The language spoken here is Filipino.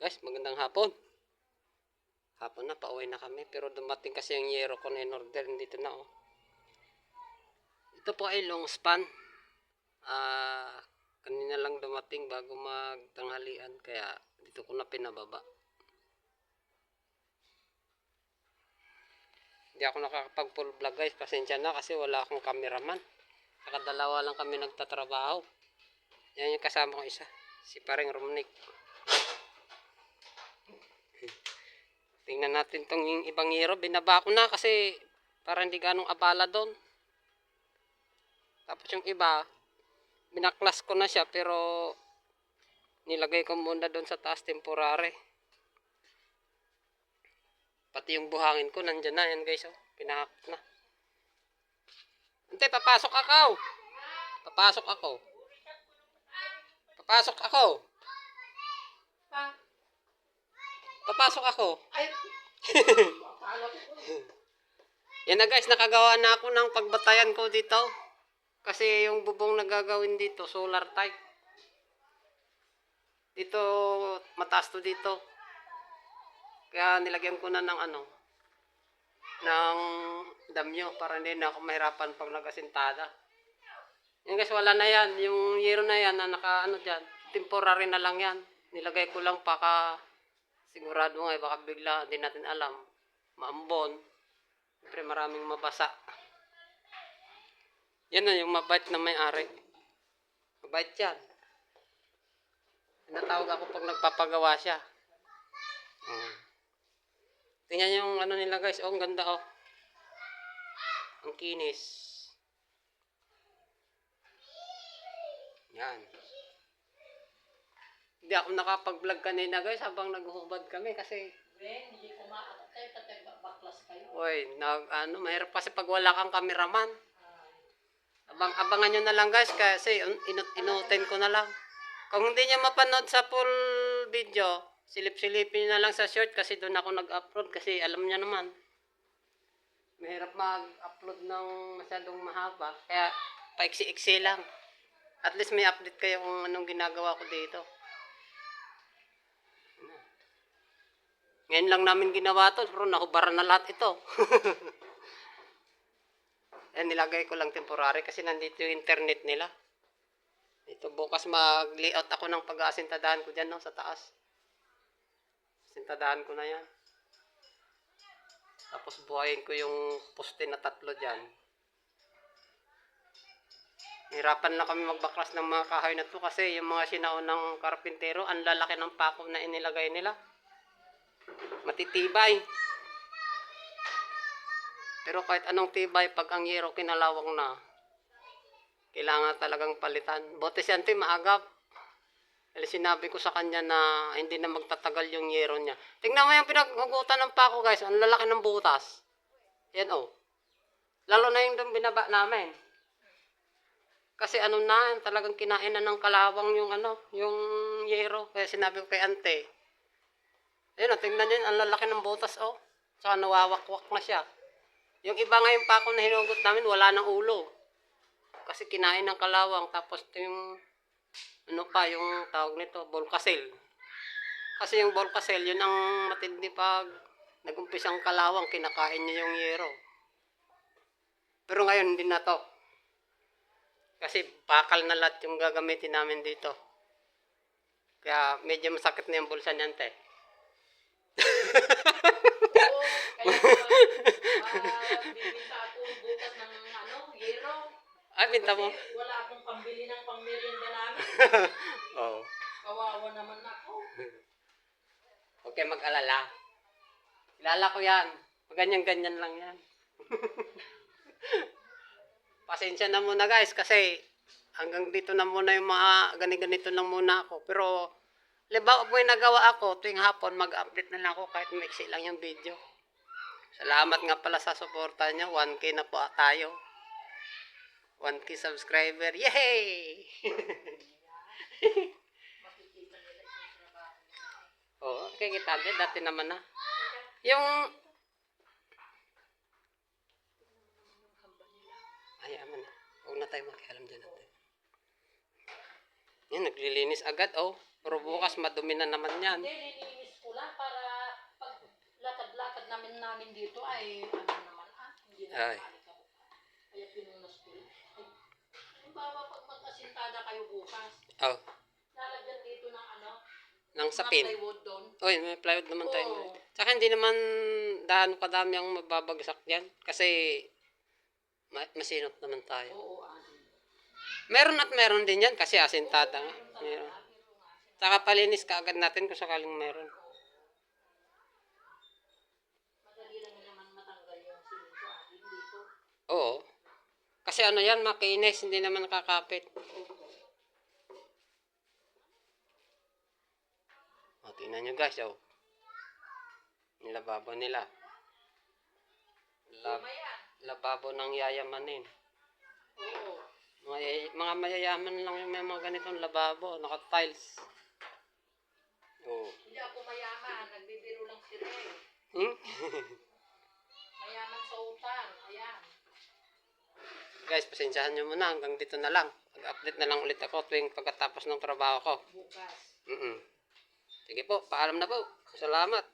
Guys, magandang hapon. Hapon na, pauwi na kami. Pero dumating kasi yung yero ko na in-order. Dito na, oh. Ito po ay long span. Kanina lang dumating bago magtanghalian. Kaya dito ko na pinababa. Hindi ako nakakapag full vlog, guys. Pasensya na kasi wala akong cameraman. Saka dalawa lang kami nagtatrabaho. Yan yung kasama ko isa. Si Paring Romnick. Tingnan natin tong ibang yero. Binaba ko na kasi para hindi ganong abala doon. Tapos yung iba, binaklas ko na siya pero nilagay ko muna doon sa taas temporary. Pati yung buhangin ko nandyan na yan, guys. Oh. Pinahak na. Ante, papasok ako. Papasok ako. Papasok ako. Papasok ako. Yan na, guys, nakagawa na ako ng pagbatayan ko dito. Kasi yung bubong na gagawin dito, solar type. Dito, mataas to dito. Kaya nilagyan ko na ng ng damyo para hindi na ako mahirapan pag nagasintada. Yan, guys, wala na yan. Yung yero na yan na dyan, temporary na lang yan. Nilagay ko lang baka sigurado nga, baka bigla, hindi natin alam. Maambon. Siyempre maraming mabasa. Yan na yung mabait na may-ari. Mabait yan. Natawag ako pag nagpapagawa siya. Tingnan yung nila, guys. Oh, ang ganda, oh. Ang kinis. Yan. Hindi ako nakapag-vlog kanina, guys, habang naghuhubad kami kasi Hindi ko maakit kasi baklas kayo. oy, mahirap kasi pag wala kang cameraman. Abangan nyo na lang, guys, kasi inutin ko na lang. Kung hindi nyo mapanood sa full video, silip-silipin nyo na lang sa short kasi doon ako nag-upload kasi alam nyo naman. Mahirap mag-upload ng masyadong mahaba. Kaya paiksi-iksi lang. At least may update kayo kung anong ginagawa ko dito. Ngayon lang namin ginawa to, pero nakubara na lahat ito. Ayan, nilagay ko lang temporary kasi nandito yung internet nila. Ito, bukas mag-layout ako ng pag-aasintadahan ko dyan, no, sa taas. Asintadahan ko na yan. Tapos buhayin ko yung poste na 3 dyan. Hirapan na kami magbaklas ng mga kahoy na to kasi yung mga sinaunang karpintero, ang lalaki ng pako na inilagay nila. Matitibay. Pero kahit anong tibay, pag ang yero kinalawang na, kailangan talagang palitan. Bote siya ito, maagap. Dahil sinabi ko sa kanya na hindi na magtatagal yung yero niya. Tingnan mo yung pinaghugutan ng pako, guys. Ang lalaki ng butas. Yan, oh. Lalo na yung doon binaba namin. Kasi talagang kinain na ng kalawang yung yung yero. Kaya sinabi ko kay ante. Ayun, oh, tingnan nyo yun. Ang lalaki ng butas, oh. Saka nawawakwak na siya. Yung iba nga yung pako na hinugot namin, wala ng ulo. Kasi kinain ng kalawang. Tapos yung yung tawag nito, Volcasil. Kasi yung Volcasil, yun ang matindi pag nag-umpisang kalawang, kinakain niya yung yero. Pero ngayon, hindi na to. Kasi bakal na lahat yung gagamitin namin dito. Kaya medyo masakit na yung bulsa niyan, te. Oo, kaya bibinta ako bukas ng yero. Ay, binta mo? Kasi wala akong pambili ng pangmerienda namin. Oo. Kawawa naman ako. Okay, mag-alala. Kilala ko yan. Ganyan-ganyan lang yan. Pasensya na muna, guys, kasi hanggang dito na muna yung mga ganito lang muna ako. Pero, libaw po yung nagawa ako, tuwing hapon mag-update na lang ako kahit maiksi lang yung video. Salamat nga pala sa suporta nyo. 1K na po tayo. 1K subscriber. Yay! Oo, okay, kita din. Dati naman na. Yung ayaman na. Huwag na tayo makialam dyan natin. naglilinis agad, oh. Pero bukas madumi na naman yan. Hindi, nilinis ko lang para pag lakad-lakad namin dito ay ano naman hindi na Ay. maalikabok. Kaya pinunas ko rin. Ay, halimbawa pag mag-asintada kayo bukas, Oh, lalagyan dito ng ano, ng mga sapin. plywood doon. Oy, may plywood naman tayo. Oo. Tsaka hindi naman daano kadami ang magbabagsak yan. Kasi masinop naman tayo. Oo, Meron at meron din yan kasi asintada nga. Meron. Tsaka palinis ka agad natin kung sakaling meron. madali lang naman matanggal yung simento atin dito. Oo. Kasi ano yan, makinis, hindi naman nakakapit. O, tingnan nyo guys, oh. Yung lababo nila. Mamaya. Lababo ng yayamanin. Oo. Mga mayayaman lang yung may mga ganitong lababo, naka-tiles. Oo. Hindi ako mayaman, nagbibiro lang si Ray. Hmm? Mayaman sa utang, ayan. Guys, pasensyahan nyo muna, hanggang dito na lang. Mag-update na lang ulit ako tuwing pagkatapos ng trabaho ko. Bukas. Sige po, paalam na po. Salamat.